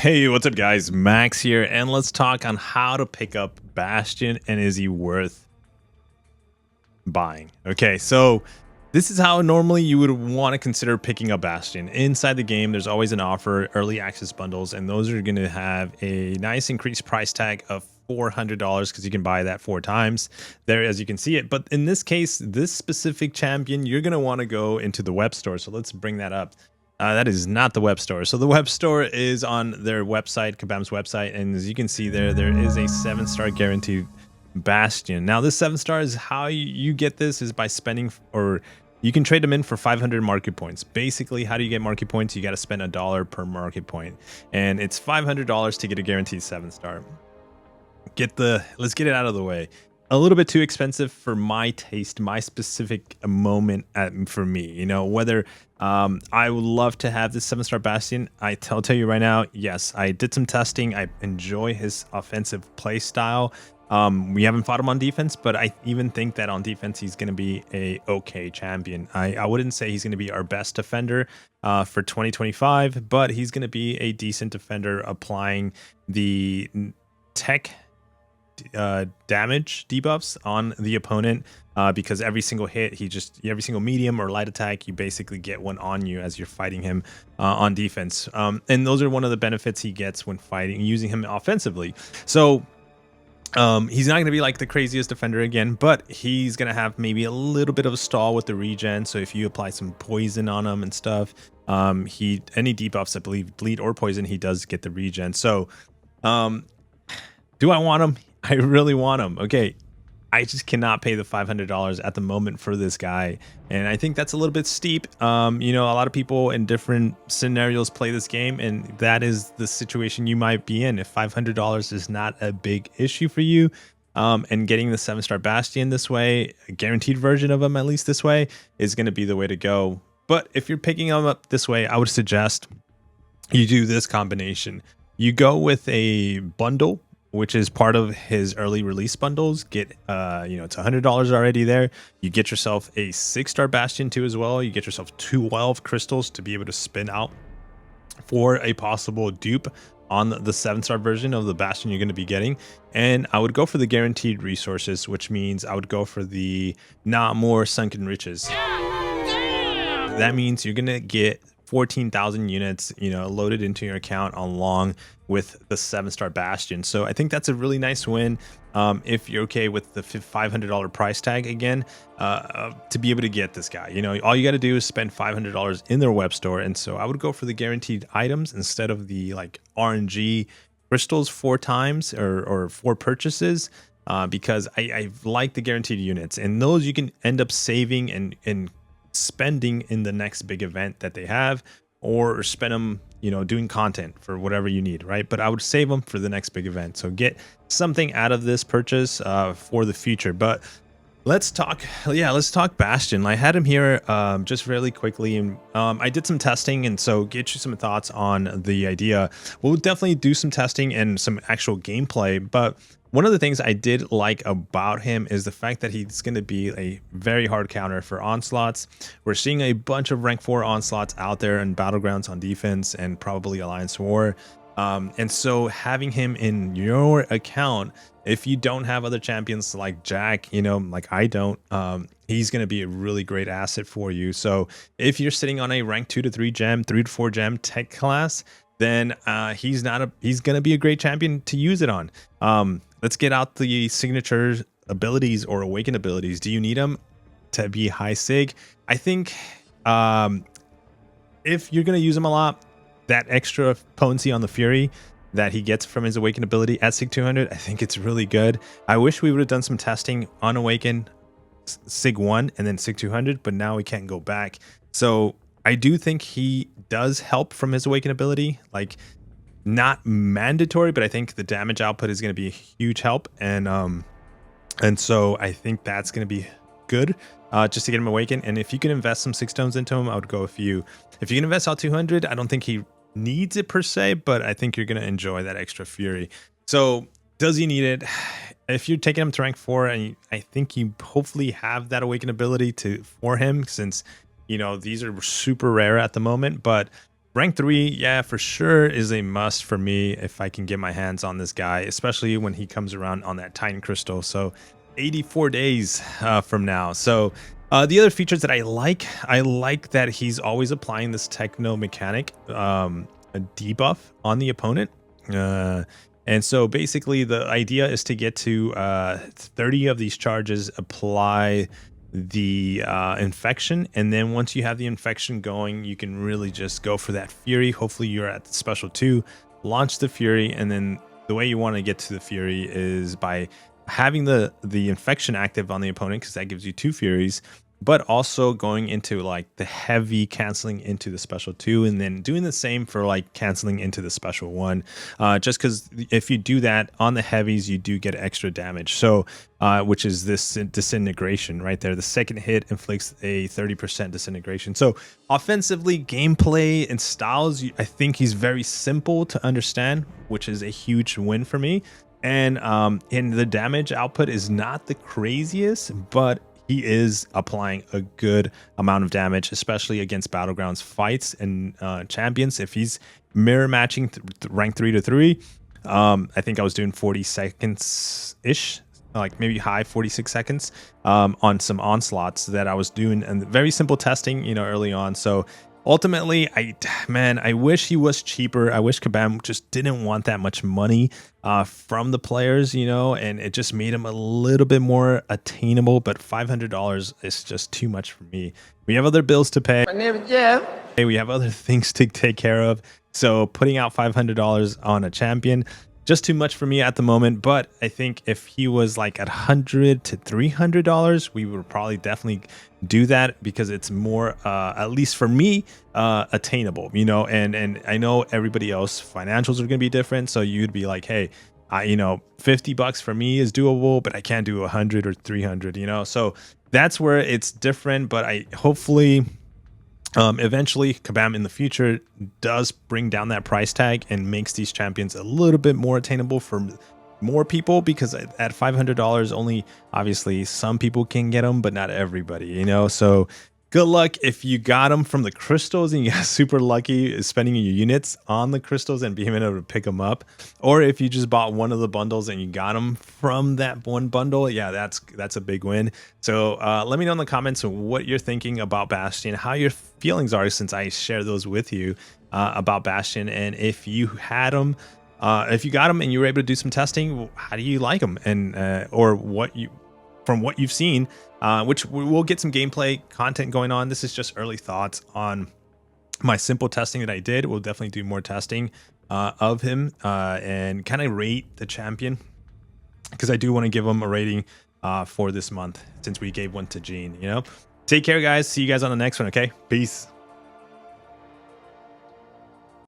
Hey, what's up, guys? Max here, and let's talk on how to pick up Bastion and is he worth buying. Okay, so this is how normally you would want to consider picking up Bastion. Inside the game, there's always an offer, early access bundles, and those are going to have a nice increased price tag of $400 because you can buy that 4 times there, as you can see it. But in this case, this specific champion, you're going to want to go into the web store. So let's bring that up. That is not the web store. So the web store is on their website, Kabam's website, and as you can see there is a 7-star guaranteed Bastion. Now this 7-star is how you get this is by spending, or you can trade them in for 500 market points. Basically, how do you get market points? You got to spend $1 per market point, and it's $500 to get a guaranteed 7-star. Let's get it out of the way. A little bit too expensive for my taste, my specific moment for me. You know, whether I would love to have this 7-star Bastion. I'll tell you right now, yes, I did some testing. I enjoy his offensive play style. We haven't fought him on defense, but I even think that on defense he's going to be a okay champion. I wouldn't say he's going to be our best defender for 2025, but he's going to be a decent defender applying the tech damage debuffs on the opponent, because every single hit, every single medium or light attack, you basically get one on you as you're fighting him on defense. And those are one of the benefits he gets when using him offensively. So he's not going to be like the craziest defender again, but he's going to have maybe a little bit of a stall with the regen. So if you apply some poison on him and stuff, any debuffs, I believe, bleed or poison, he does get the regen. So do I want him? I really want him. Okay, I just cannot pay the $500 at the moment for this guy, and I think that's a little bit steep. You know, a lot of people in different scenarios play this game, and that is the situation you might be in. If $500 is not a big issue for you, and getting the 7-star Bastion this way, a guaranteed version of him at least this way, is going to be the way to go. But if you're picking him up this way, I would suggest you do this combination. You go with a bundle, which is part of his early release bundles. Get you know, it's $100 already there. You get yourself a 6-star Bastion too as well. You get yourself 12 crystals to be able to spin out for a possible dupe on the 7-star version of the Bastion you're going to be getting. And I would go for the guaranteed resources, which means I would go for the not more sunken riches. That means you're going to get 14,000 units, you know, loaded into your account along with the 7-star Bastion. So I think that's a really nice win. If you're okay with the $500 price tag again, to be able to get this guy, you know, all you got to do is spend $500 in their web store. And so I would go for the guaranteed items instead of the like RNG crystals 4 times or 4 purchases, because I like the guaranteed units, and those you can end up saving and spending in the next big event that they have, or spend them, you know, doing content for whatever you need, right? But I would save them for the next big event. So get something out of this purchase for the future. But let's talk Bastion. I had him here just really quickly, and I did some testing, and so get you some thoughts on the idea. We'll definitely do some testing and some actual gameplay, but one of the things I did like about him is the fact that he's going to be a very hard counter for onslaughts. We're seeing a bunch of rank 4 onslaughts out there in battlegrounds on defense and probably Alliance War. And so having him in your account, if you don't have other champions like Jack, you know, like I don't, he's going to be a really great asset for you. So if you're sitting on a rank 2 to 3 gem, 3 to 4 gem tech class, then he's going to be a great champion to use it on. Let's get out the signature abilities or awakened abilities. Do you need them to be high sig? I think if you're going to use them a lot, that extra potency on the Fury that he gets from his awakened ability at sig 200, I think it's really good. I wish we would have done some testing on awakened sig 1 and then sig 200, but now we can't go back. So I do think he does help from his awakened ability, like not mandatory, but I think the damage output is going to be a huge help. And so I think that's going to be good just to get him awakened. And if you can invest some 6 stones into him, I would go a few. If you can invest all 200, I don't think he needs it per se, but I think you're going to enjoy that extra Fury. So does he need it? If you're taking him to rank 4, and I think you hopefully have that awakened ability for him, since, you know, these are super rare at the moment. But Rank 3, yeah, for sure is a must for me if I can get my hands on this guy, especially when he comes around on that Titan Crystal. So 84 days from now. So the other features that I like that he's always applying this techno mechanic, a debuff on the opponent. And so basically the idea is to get to 30 of these charges, apply the infection, and then once you have the infection going, you can really just go for that fury. Hopefully you're at the special 2, launch the fury, and then the way you want to get to the fury is by having the infection active on the opponent, because that gives you 2 furies, but also going into like the heavy, canceling into the special 2, and then doing the same for like canceling into the special 1, just because if you do that on the heavies, you do get extra damage. So which is this disintegration right there. The second hit inflicts a 30% disintegration. So offensively, gameplay and styles, I think he's very simple to understand, which is a huge win for me. And the damage output is not the craziest, but he is applying a good amount of damage, especially against Battlegrounds fights and champions. If he's mirror matching rank 3 to 3, I think I was doing 40 seconds ish, like maybe high 46 seconds on some onslaughts that I was doing, and very simple testing, early on. So ultimately, I wish he was cheaper. I wish Kabam just didn't want that much money from the players, and it just made him a little bit more attainable. But $500 is just too much for me. We have other bills to pay. My name is Jeff. We have other things to take care of. So putting out $500 on a champion, just too much for me at the moment. But I think if he was like at $100 to $300, we would probably definitely do that, because it's more, at least for me, attainable, and I know everybody else financials are going to be different. So you'd be like, hey, $50 for me is doable, but I can't do 100 or 300, so that's where it's different. But I hopefully eventually Kabam in the future does bring down that price tag and makes these champions a little bit more attainable for more people, because at $500 only, obviously some people can get them, but not everybody, so good luck if you got them from the crystals and you got super lucky spending your units on the crystals and being able to pick them up, or if you just bought one of the bundles and you got them from that one bundle. Yeah, that's a big win. So let me know in the comments what you're thinking about Bastion, how your feelings are since I share those with you about Bastion, and if you had them, if you got them and you were able to do some testing, how do you like them, and or from what you've seen, which we'll get some gameplay content going on. This is just early thoughts on my simple testing that I did. We'll definitely do more testing of him and kind of rate the champion, because I do want to give him a rating for this month, since we gave one to Gene. Take care, guys. See you guys on the next one. Okay, peace.